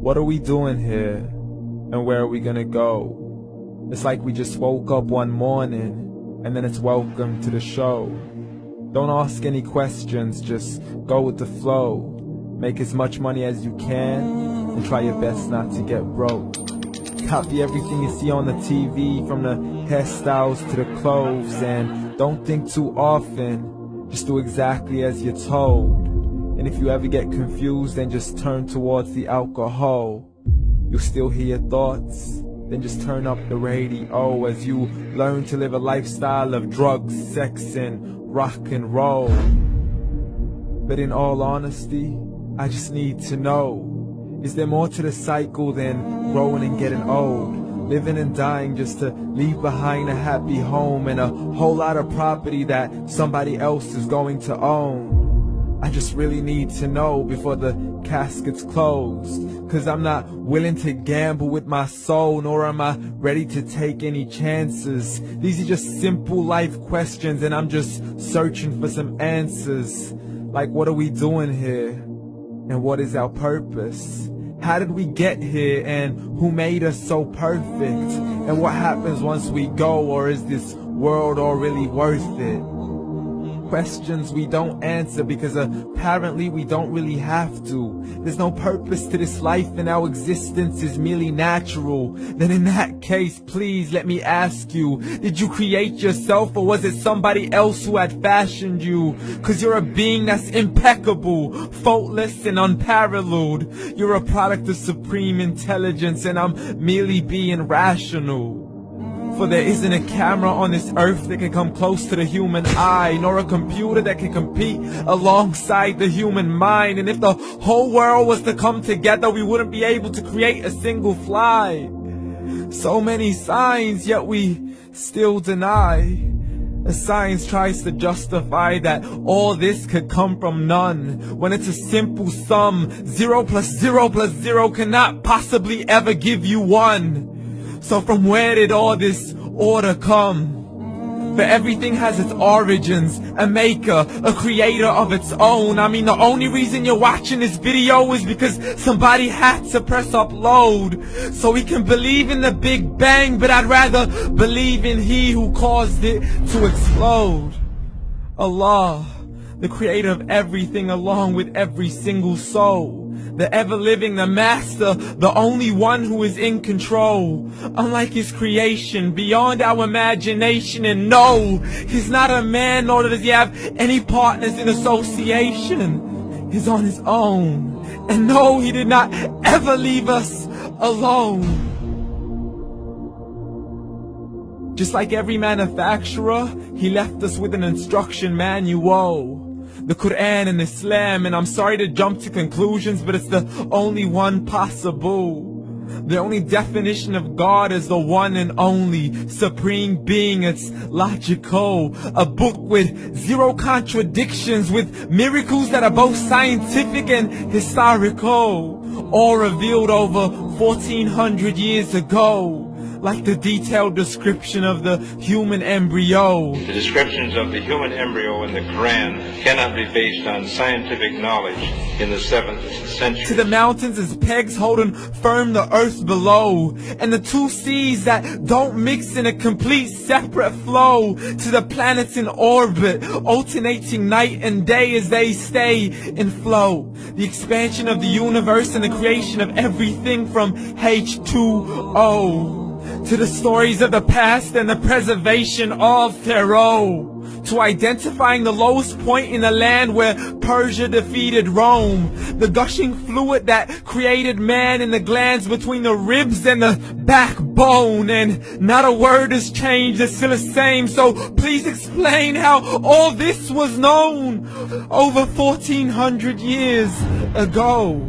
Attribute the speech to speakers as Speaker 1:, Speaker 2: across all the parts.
Speaker 1: What are we doing here? And where are we gonna go? It's like we just woke up one morning, and then it's welcome to the show. Don't ask any questions, just go with the flow. Make as much money as you can, and try your best not to get broke. Copy everything you see on the TV, from the hairstyles to the clothes, and don't think too often, just do exactly as you're told. And if you ever get confused, then just turn towards the alcohol. You'll still hear your thoughts, then just turn up the radio as you learn to live a lifestyle of drugs, sex, and rock and roll. But in all honesty, I just need to know, is there more to the cycle than growing and getting old? Living and dying just to leave behind a happy home and a whole lot of property that somebody else is going to own. I just really need to know before the casket's closed, 'cause I'm not willing to gamble with my soul, nor am I ready to take any chances. These are just simple life questions, and I'm just searching for some answers. Like, what are we doing here? And what is our purpose? How did we get here, and who made us so perfect? And what happens once we go, or is this world all really worth it? Questions we don't answer because apparently we don't really have to. There's no purpose to this life and our existence is merely natural. Then in that case, please let me ask you, did you create yourself, or was it somebody else who had fashioned you? 'Cause you're a being that's impeccable, faultless and unparalleled. You're a product of supreme intelligence, and I'm merely being rational. For there isn't a camera on this earth that can come close to the human eye, nor a computer that can compete alongside the human mind. And if the whole world was to come together, we wouldn't be able to create a single fly. So many signs, yet we still deny. As science tries to justify that all this could come from none, when it's a simple sum. 0 plus 0 plus 0 cannot possibly ever give you 1. So from where did all this order come? For everything has its origins, a maker, a creator of its own. I mean, the only reason you're watching this video is because somebody had to press upload. So we can believe in the Big Bang, but I'd rather believe in He who caused it to explode. Allah, the creator of everything, along with every single soul. The ever-living, the master, the only one who is in control. Unlike his creation, beyond our imagination. And no, he's not a man, nor does he have any partners in association. He's on his own. And no, he did not ever leave us alone. Just like every manufacturer, he left us with an instruction manual. The Quran and Islam, and I'm sorry to jump to conclusions, but it's the only one possible. The only definition of God is the one and only supreme being. It's logical, a book with 0 contradictions, with miracles that are both scientific and historical, all revealed over 1400 years ago. Like the detailed description of the human embryo.
Speaker 2: The descriptions of the human embryo in the Quran cannot be based on scientific knowledge in the 7th century.
Speaker 1: To the mountains as pegs holding firm the earth below, and the 2 seas that don't mix in a complete separate flow. To the planets in orbit, alternating night and day as they stay in flow. The expansion of the universe and the creation of everything from H2O. To the stories of the past and the preservation of Pharaoh. To identifying the lowest point in the land where Persia defeated Rome. The gushing fluid that created man in the glands between the ribs and the backbone. And not a word has changed, it's still the same. So please explain how all this was known over 1400 years ago.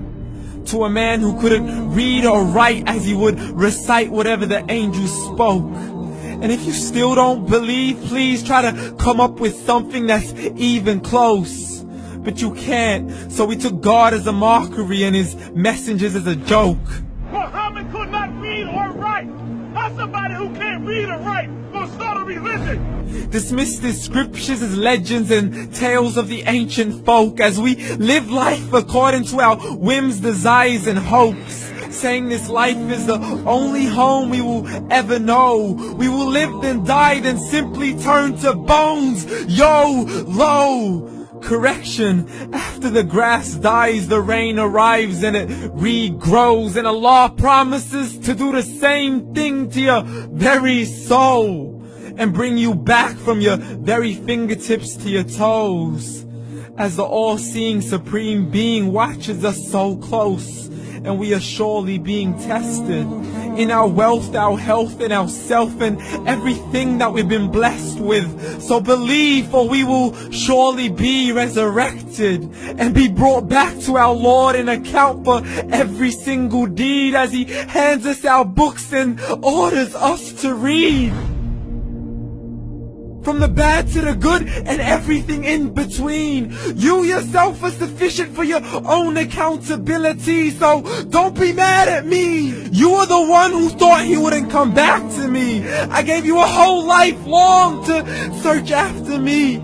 Speaker 1: To a man who couldn't read or write, as he would recite whatever the angels spoke. And if you still don't believe, please try to come up with something that's even close. But you can't, so we took God as a mockery and his messengers as a joke.
Speaker 3: Muhammad could not read or write. How somebody who can't read or write gonna start a religion?
Speaker 1: Dismiss the scriptures as legends and tales of the ancient folk, as we live life according to our whims, desires, and hopes. saying this life is the only home we will ever know. We will live then die then simply turn to bones. YOLO! Correction, after the grass dies, the rain arrives and it regrows, and Allah promises to do the same thing to your very soul and bring you back from your very fingertips to your toes, as the all-seeing supreme being watches us so close, and we are surely being tested in our wealth, our health, and our self, and everything that we've been blessed with. So believe, for we will surely be resurrected and be brought back to our Lord and account for every single deed, as He hands us our books and orders us to read. From the bad to the good and everything in between. You yourself are sufficient for your own accountability, so don't be mad at me. You are the one who thought He wouldn't come back to me. I gave you a whole life long to search after me,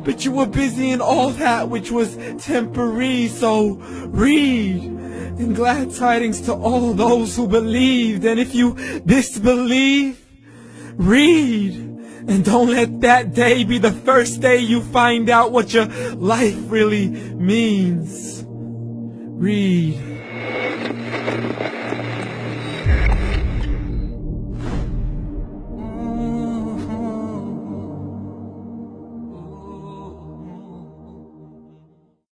Speaker 1: but you were busy in all that which was temporary. So read, and glad tidings to all those who believed. And if you disbelieve, read. And don't let that day be the first day you find out what your life really means. Read.